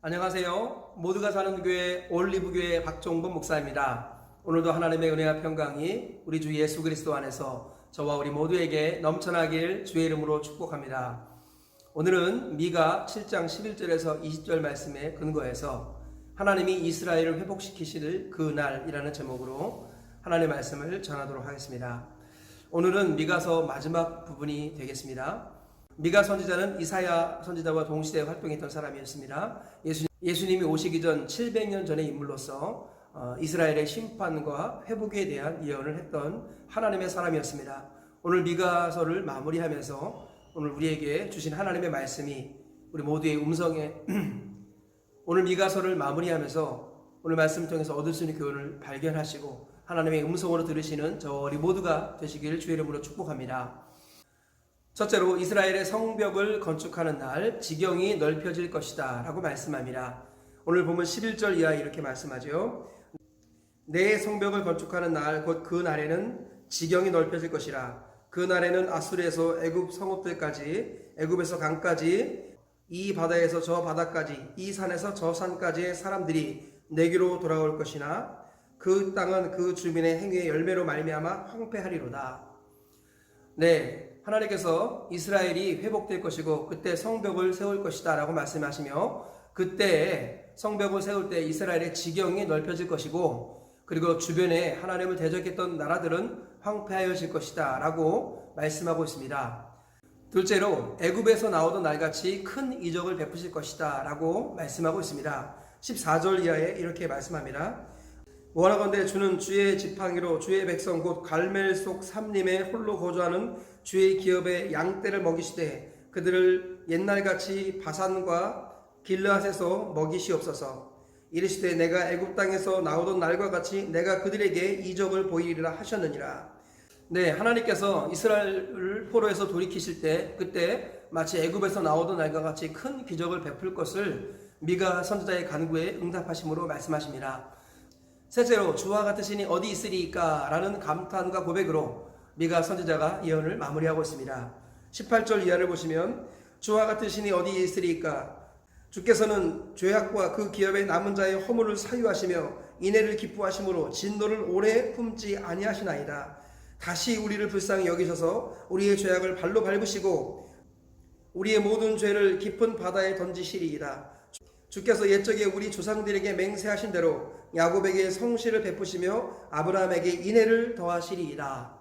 안녕하세요. 모두가 사는 교회 올리브교회 박종범 목사입니다. 오늘도 하나님의 은혜와 평강이 우리 주 예수 그리스도 안에서 저와 우리 모두에게 넘쳐나길 주의 이름으로 축복합니다. 오늘은 미가 7장 11절에서 20절 말씀에 근거해서 하나님이 이스라엘을 회복시키실 그 날이라는 제목으로 하나님의 말씀을 전하도록 하겠습니다. 오늘은 미가서 마지막 부분이 되겠습니다. 미가 선지자는 이사야 선지자와 동시대에 활동했던 사람이었습니다. 예수님이 오시기 전 700년 전의 인물로서 이스라엘의 심판과 회복에 대한 예언을 했던 하나님의 사람이었습니다. 오늘 미가서를 마무리하면서 오늘 우리에게 주신 하나님의 말씀이 우리 모두의 음성에 오늘 미가서를 마무리하면서 오늘 말씀을 통해서 얻을 수 있는 교훈을 발견하시고 하나님의 음성으로 들으시는 저 우리 모두가 되시기를 주의 이름으로 축복합니다. 첫째로 이스라엘의 성벽을 건축하는 날 지경이 넓혀질 것이다 라고 말씀합니다. 오늘 보면 11절 이하에 이렇게 말씀하죠. 내 성벽을 건축하는 날 곧 그 날에는 지경이 넓혀질 것이라. 그 날에는 아수르에서 애굽 성읍들까지 애굽에서 강까지 이 바다에서 저 바다까지 이 산에서 저 산까지의 사람들이 내게로 돌아올 것이나 그 땅은 그 주민의 행위의 열매로 말미암아 황폐하리로다. 네, 하나님께서 이스라엘이 회복될 것이고 그때 성벽을 세울 것이다 라고 말씀하시며 그때 성벽을 세울 때 이스라엘의 지경이 넓혀질 것이고 그리고 주변에 하나님을 대적했던 나라들은 황폐하여질 것이다 라고 말씀하고 있습니다. 둘째로 애굽에서 나오던 날같이 큰 이적을 베푸실 것이다 라고 말씀하고 있습니다. 14절 이하에 이렇게 말씀합니다. 원하건대 주는 주의 지팡이로 주의 백성 곧 갈멜 속 삼림에 홀로 거주하는 주의 기업의 양떼를 먹이시되 그들을 옛날같이 바산과 길르앗에서 먹이시옵소서. 이르시되 내가 애굽 땅에서 나오던 날과 같이 내가 그들에게 이적을 보이리라 하셨느니라. 네, 하나님께서 이스라엘을 포로에서 돌이키실 때 그때 마치 애굽에서 나오던 날과 같이 큰 기적을 베풀 것을 미가 선지자의 간구에 응답하심으로 말씀하십니다. 셋째로 주와 같으시니 어디 있으리까 라는 감탄과 고백으로 미가 선지자가 예언을 마무리하고 있습니다. 18절 이하를 보시면 주와 같으시니 어디 있으리까. 주께서는 죄악과 그 기업의 남은 자의 허물을 사유하시며 인애를 기뻐하심으로 진노를 오래 품지 아니하시나이다. 다시 우리를 불쌍히 여기셔서 우리의 죄악을 발로 밟으시고 우리의 모든 죄를 깊은 바다에 던지시리이다. 주께서 옛적에 우리 조상들에게 맹세하신 대로 야곱에게 성실을 베푸시며 아브라함에게 인애를 더하시리이다.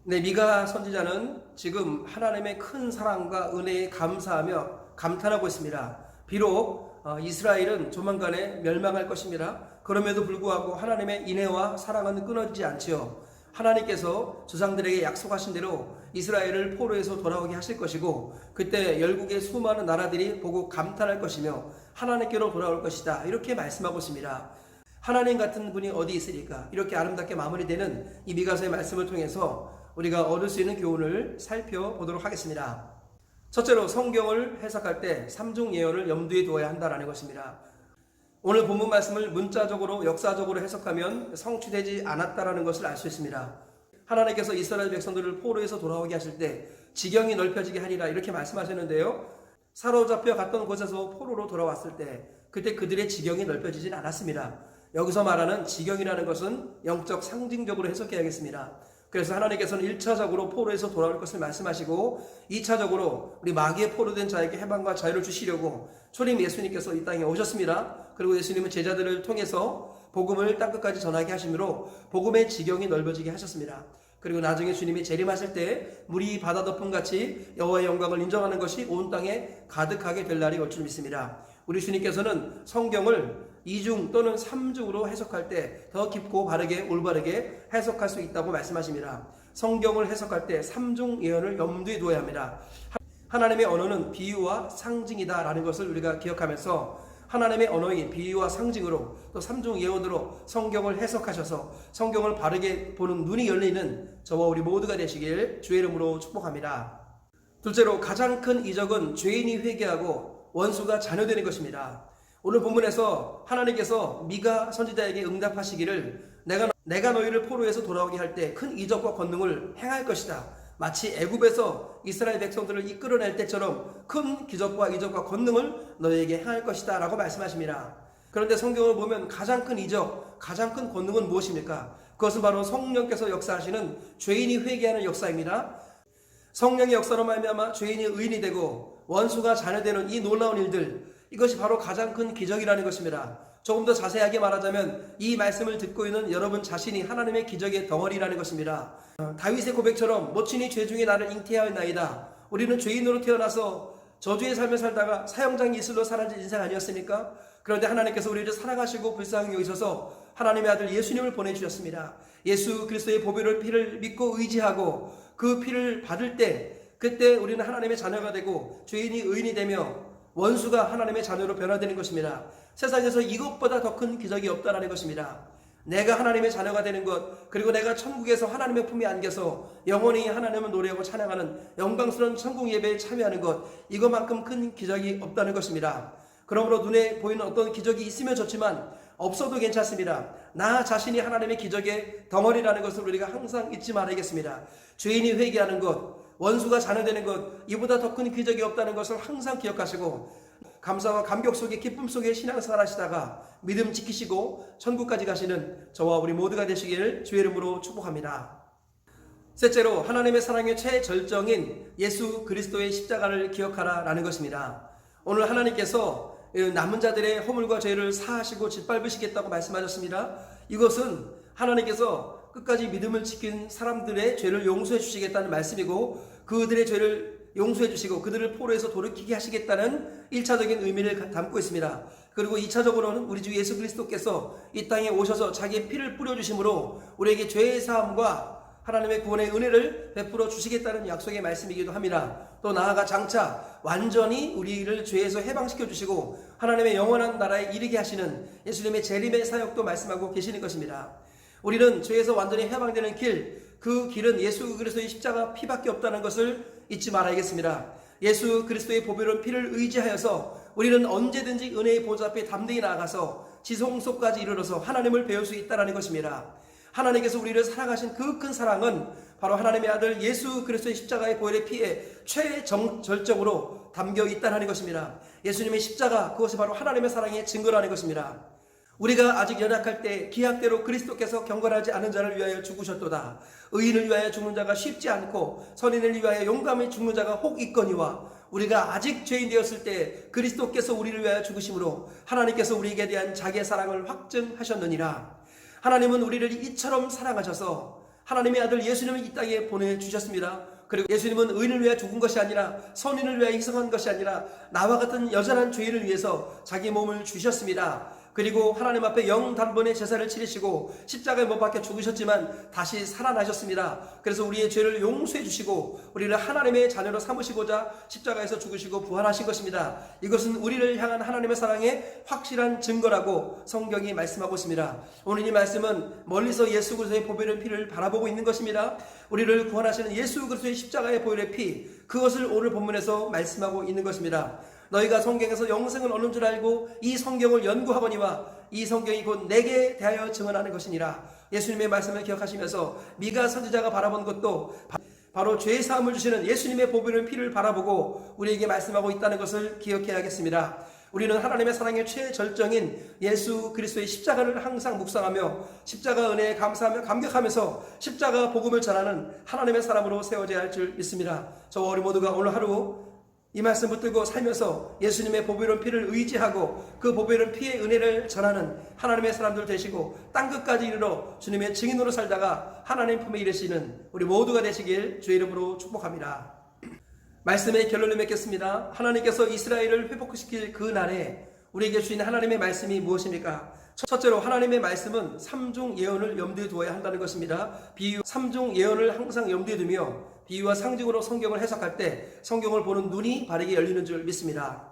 네, 미가 선지자는 지금 하나님의 큰 사랑과 은혜에 감사하며 감탄하고 있습니다. 비록 이스라엘은 조만간에 멸망할 것입니다. 그럼에도 불구하고 하나님의 인애와 사랑은 끊어지지 않지요. 하나님께서 조상들에게 약속하신 대로 이스라엘을 포로에서 돌아오게 하실 것이고 그때 열국의 수많은 나라들이 보고 감탄할 것이며 하나님께로 돌아올 것이다 이렇게 말씀하고 있습니다. 하나님 같은 분이 어디 있으리까. 이렇게 아름답게 마무리되는 이 미가서의 말씀을 통해서 우리가 얻을 수 있는 교훈을 살펴보도록 하겠습니다. 첫째로 성경을 해석할 때 삼중 예언을 염두에 두어야 한다는 것입니다. 오늘 본문 말씀을 문자적으로 역사적으로 해석하면 성취되지 않았다라는 것을 알 수 있습니다. 하나님께서 이스라엘 백성들을 포로에서 돌아오게 하실 때 지경이 넓혀지게 하리라 이렇게 말씀하셨는데요. 사로잡혀 갔던 곳에서 포로로 돌아왔을 때 그때 그들의 지경이 넓혀지진 않았습니다. 여기서 말하는 지경이라는 것은 영적 상징적으로 해석해야겠습니다. 그래서 하나님께서는 1차적으로 포로에서 돌아올 것을 말씀하시고 2차적으로 우리 마귀의 포로된 자에게 해방과 자유를 주시려고 초림 예수님께서 이 땅에 오셨습니다. 그리고 예수님은 제자들을 통해서 복음을 땅끝까지 전하게 하심으로 복음의 지경이 넓어지게 하셨습니다. 그리고 나중에 주님이 재림하실 때 물이 바다 덮음같이 여호와의 영광을 인정하는 것이 온 땅에 가득하게 될 날이 올 줄 믿습니다. 우리 주님께서는 성경을 2중 또는 3중으로 해석할 때 더 깊고 바르게 올바르게 해석할 수 있다고 말씀하십니다. 성경을 해석할 때 3중 예언을 염두에 두어야 합니다. 하나님의 언어는 비유와 상징이다 라는 것을 우리가 기억하면서 하나님의 언어인 비유와 상징으로 또 3중 예언으로 성경을 해석하셔서 성경을 바르게 보는 눈이 열리는 저와 우리 모두가 되시길 주의 이름으로 축복합니다. 둘째로 가장 큰 이적은 죄인이 회개하고 원수가 자녀되는 것입니다. 오늘 본문에서 하나님께서 미가 선지자에게 응답하시기를 내가 너희를 포로에서 돌아오게 할 때 큰 이적과 권능을 행할 것이다. 마치 애굽에서 이스라엘 백성들을 이끌어낼 때처럼 큰 기적과 이적과 권능을 너희에게 행할 것이다 라고 말씀하십니다. 그런데 성경을 보면 가장 큰 이적, 가장 큰 권능은 무엇입니까? 그것은 바로 성령께서 역사하시는 죄인이 회개하는 역사입니다. 성령의 역사로 말미암아 죄인이 의인이 되고 원수가 자녀되는 이 놀라운 일들, 이것이 바로 가장 큰 기적이라는 것입니다. 조금 더 자세하게 말하자면 이 말씀을 듣고 있는 여러분 자신이 하나님의 기적의 덩어리라는 것입니다. 다윗의 고백처럼 모친이 죄 중에 나를 잉태하였나이다. 우리는 죄인으로 태어나서 저주의 삶을 살다가 사형장 이슬로 살아진 인생 아니었습니까? 그런데 하나님께서 우리를 사랑하시고 불쌍히 여기셔서 하나님의 아들 예수님을 보내주셨습니다. 예수 그리스도의 보배를 피를 믿고 의지하고 그 피를 받을 때, 그때 우리는 하나님의 자녀가 되고 죄인이 의인이 되며 원수가 하나님의 자녀로 변화되는 것입니다. 세상에서 이것보다 더 큰 기적이 없다라는 것입니다. 내가 하나님의 자녀가 되는 것, 그리고 내가 천국에서 하나님의 품에 안겨서 영원히 하나님을 노래하고 찬양하는 영광스러운 천국 예배에 참여하는 것, 이것만큼 큰 기적이 없다는 것입니다. 그러므로 눈에 보이는 어떤 기적이 있으면 좋지만 없어도 괜찮습니다. 나 자신이 하나님의 기적의 덩어리라는 것을 우리가 항상 잊지 말아야겠습니다. 죄인이 회개하는 것, 원수가 자녀되는 것, 이보다 더 큰 기적이 없다는 것을 항상 기억하시고 감사와 감격 속에 기쁨 속에 신앙생활 하시다가 믿음 지키시고 천국까지 가시는 저와 우리 모두가 되시길 주의 이름으로 축복합니다. 셋째로 하나님의 사랑의 최절정인 예수 그리스도의 십자가를 기억하라라는 것입니다. 오늘 하나님께서 남은 자들의 허물과 죄를 사하시고 짓밟으시겠다고 말씀하셨습니다. 이것은 하나님께서 끝까지 믿음을 지킨 사람들의 죄를 용서해 주시겠다는 말씀이고, 그들의 죄를 용서해 주시고 그들을 포로에서 돌이키게 하시겠다는 1차적인 의미를 담고 있습니다. 그리고 2차적으로는 우리 주 예수 그리스도께서 이 땅에 오셔서 자기의 피를 뿌려주심으로 우리에게 죄의 사함과 하나님의 구원의 은혜를 베풀어 주시겠다는 약속의 말씀이기도 합니다. 또 나아가 장차 완전히 우리를 죄에서 해방시켜 주시고 하나님의 영원한 나라에 이르게 하시는 예수님의 재림의 사역도 말씀하고 계시는 것입니다. 우리는 죄에서 완전히 해방되는 길, 그 길은 예수 그리스도의 십자가 피밖에 없다는 것을 잊지 말아야겠습니다. 예수 그리스도의 보배로운 피를 의지하여서 우리는 언제든지 은혜의 보좌 앞에 담대히 나아가서 지성소까지 이르러서 하나님을 배울 수 있다는 것입니다. 하나님께서 우리를 사랑하신 그 큰 사랑은 바로 하나님의 아들 예수 그리스도의 십자가의 보혈의 피에 최절정으로 담겨 있다는 것입니다. 예수님의 십자가, 그것이 바로 하나님의 사랑의 증거라는 것입니다. 우리가 아직 연약할 때 기약대로 그리스도께서 경건하지 않은 자를 위하여 죽으셨도다. 의인을 위하여 죽는 자가 쉽지 않고 선인을 위하여 용감히 죽는 자가 혹 있거니와, 우리가 아직 죄인 되었을 때 그리스도께서 우리를 위하여 죽으심으로 하나님께서 우리에게 대한 자기의 사랑을 확증하셨느니라. 하나님은 우리를 이처럼 사랑하셔서 하나님의 아들 예수님을 이 땅에 보내주셨습니다. 그리고 예수님은 의인을 위하여 죽은 것이 아니라 선인을 위하여 희생한 것이 아니라 나와 같은 여전한 죄인을 위해서 자기 몸을 주셨습니다. 그리고 하나님 앞에 영단번의 제사를 치르시고 십자가에 못 박혀 죽으셨지만 다시 살아나셨습니다. 그래서 우리의 죄를 용서해 주시고 우리를 하나님의 자녀로 삼으시고자 십자가에서 죽으시고 부활하신 것입니다. 이것은 우리를 향한 하나님의 사랑의 확실한 증거라고 성경이 말씀하고 있습니다. 오늘 이 말씀은 멀리서 예수 그리스도의 보배로운 피를 바라보고 있는 것입니다. 우리를 구원하시는 예수 그리스도의 십자가의 보혈의 피, 그것을 오늘 본문에서 말씀하고 있는 것입니다. 너희가 성경에서 영생을 얻는 줄 알고 이 성경을 연구하거니와 이 성경이 곧 내게 대하여 증언하는 것이니라. 예수님의 말씀을 기억하시면서 미가 선지자가 바라본 것도 바로 죄의 사함을 주시는 예수님의 보배로운 피를 바라보고 우리에게 말씀하고 있다는 것을 기억해야겠습니다. 우리는 하나님의 사랑의 최절정인 예수 그리스도의 십자가를 항상 묵상하며 십자가 은혜에 감사하며 감격하면서 십자가 복음을 전하는 하나님의 사람으로 세워져야 할 줄 믿습니다. 저와 우리 모두가 오늘 하루 이 말씀 붙들고 살면서 예수님의 보배로운 피를 의지하고 그 보배로운 피의 은혜를 전하는 하나님의 사람들 되시고 땅끝까지 이르러 주님의 증인으로 살다가 하나님 품에 이르시는 우리 모두가 되시길 주의 이름으로 축복합니다. 말씀의 결론을 맺겠습니다. 하나님께서 이스라엘을 회복시킬 그 날에 우리에게 주신 하나님의 말씀이 무엇입니까? 첫째로 하나님의 말씀은 삼중 예언을 염두에 두어야 한다는 것입니다. 삼중 예언을 항상 염두에 두며 비유와 상징으로 성경을 해석할 때 성경을 보는 눈이 바르게 열리는 줄 믿습니다.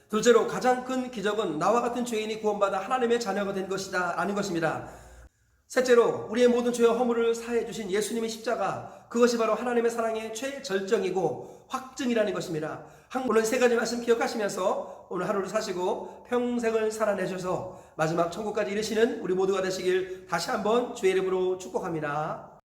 둘째로 가장 큰 기적은 나와 같은 죄인이 구원받아 하나님의 자녀가 된 것이다 라는 것입니다. 셋째로 우리의 모든 죄와 허물을 사해 주신 예수님의 십자가, 그것이 바로 하나님의 사랑의 최절정이고 확증이라는 것입니다. 오늘 세 가지 말씀 기억하시면서 오늘 하루를 사시고 평생을 살아내셔서 마지막 천국까지 이르시는 우리 모두가 되시길 다시 한번 주의 이름으로 축복합니다.